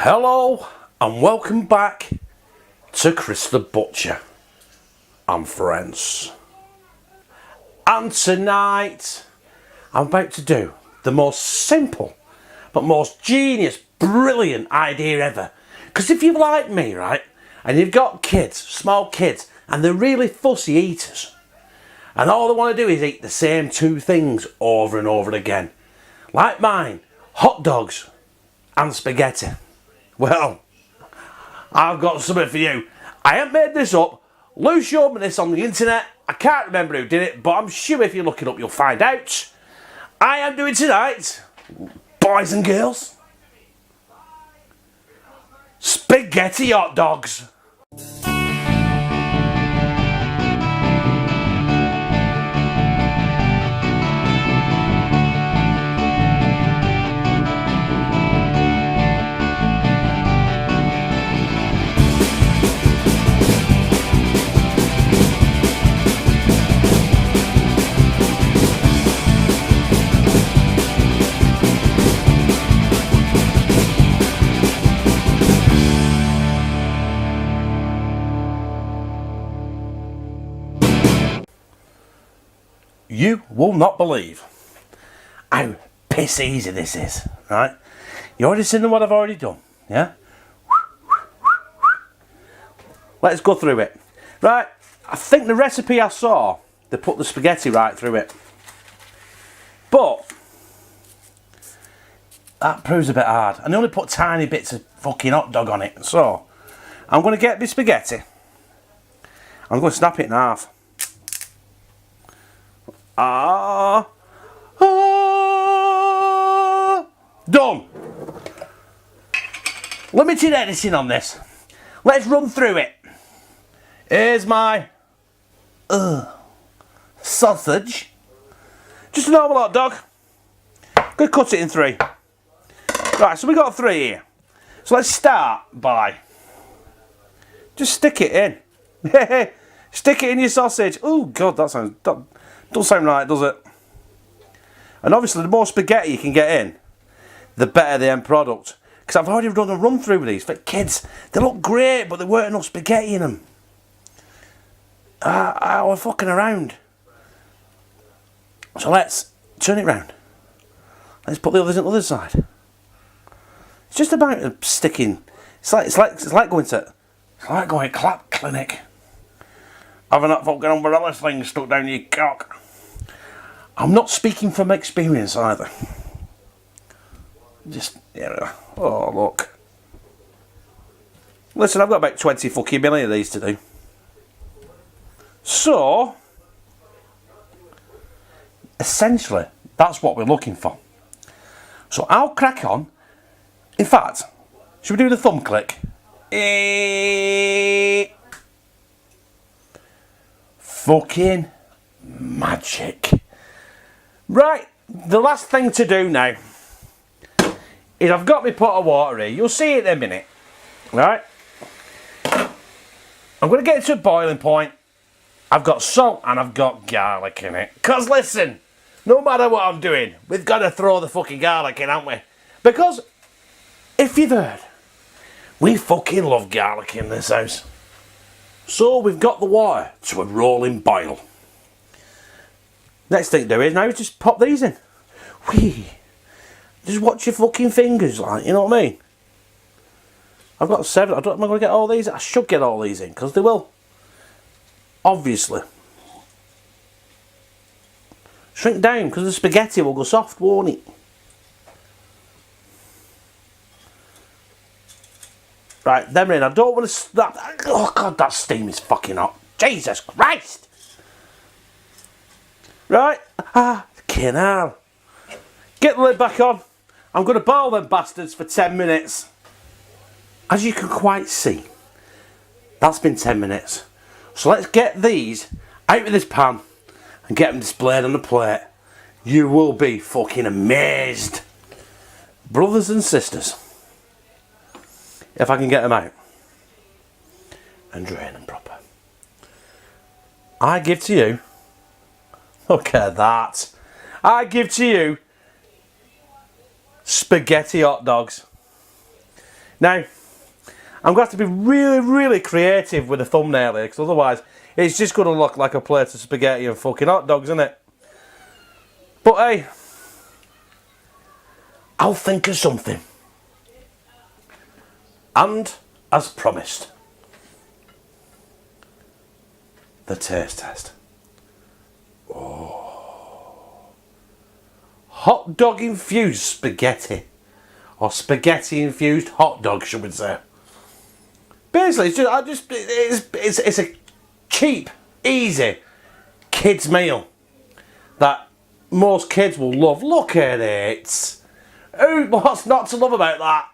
Hello and welcome back to Chris the Butcher and friends. And tonight I'm about to do the most simple but most genius, brilliant idea ever. Because if you're like me, right, and you've got kids, small kids, and they're really fussy eaters, and all they want to do is eat the same two things over and over again, like mine, hot dogs and spaghetti. Well, I've got something for you. I haven't made this up. Lou showed me this on the internet. I can't remember who did it, but I'm sure if you look it up, you'll find out. I am doing tonight, boys and girls, spaghetti hot dogs. You will not believe how piss easy this is, right? You already seen what I've already done, yeah? Let's go through it. Right, I think the recipe I saw, they put the spaghetti right through it. But that proves a bit hard. And they only put tiny bits of fucking hot dog on it. So, I'm going to get my spaghetti. I'm going to snap it in half. Done. Limited editing on this. Let's run through it. Here's my sausage. Just a normal hot dog. Gonna cut it in three. Right, so we got three here. So let's start by just stick it in. Stick it in your sausage. Oh god, that doesn't sound right, does it? And obviously the more spaghetti you can get in, the better the end product. Because I've already done a run through with these for kids. They look great, but there weren't enough spaghetti in them. I was fucking around. So let's turn it round. Let's put the others on the other side. It's just about sticking. It's like going clap clinic. Having that fucking umbrella thing stuck down your cock. I'm not speaking from experience either. Just, yeah. Oh, look. Listen, I've got about 20 fucking million of these to do. So, essentially, that's what we're looking for. So I'll crack on. In fact, should we do the thumb click? Fucking magic. Right, the last thing to do now is I've got my pot of water here. You'll see it in a minute. Right? I'm going to get it to a boiling point. I've got salt and I've got garlic in it. Because listen, no matter what I'm doing, we've got to throw the fucking garlic in, haven't we? Because, if you've heard, we fucking love garlic in this house. So we've got the water to a rolling boil. Next thing to do is now just pop these in. Whee! Just watch your fucking fingers, like, you know what I mean? I've got 7. Am I going to get all these? I should get all these in, because they will. Obviously. Shrink down, because the spaghetti will go soft, won't it? Right, them in. I don't want to snap. Oh god, that steam is fucking hot. Jesus Christ! Right, canal. Get the lid back on. I'm going to boil them bastards for 10 minutes. As you can quite see, that's been 10 minutes. So let's get these out of this pan and get them displayed on the plate. You will be fucking amazed. Brothers and sisters. If I can get them out and drain them proper. I give to you, look at that. I give to you spaghetti hot dogs. Now, I'm going to have to be really, really creative with the thumbnail here, because otherwise it's just going to look like a plate of spaghetti and fucking hot dogs, isn't it? But hey, I'll think of something. And, as promised, the taste test. Oh. Hot dog infused spaghetti. Or spaghetti infused hot dog, should we say. Basically, it's a cheap, easy kids meal that most kids will love. Look at it. What's not to love about that?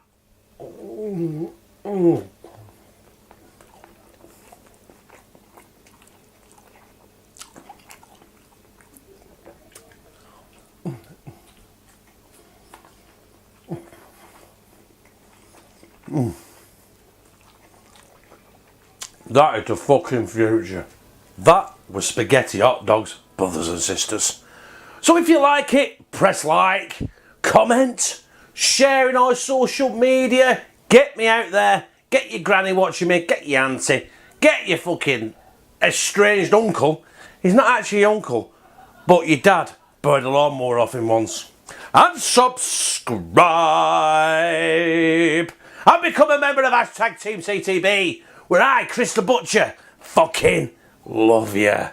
That is the fucking future. That was spaghetti hot dogs, brothers and sisters. So if you like it, press like, comment, share in our social media, get me out there, get your granny watching me, get your auntie, get your fucking estranged uncle. He's not actually your uncle, but your dad burned a lawnmower off him once. And subscribe and become a member of #Team CTB, where I, Chris the Butcher, fucking love you.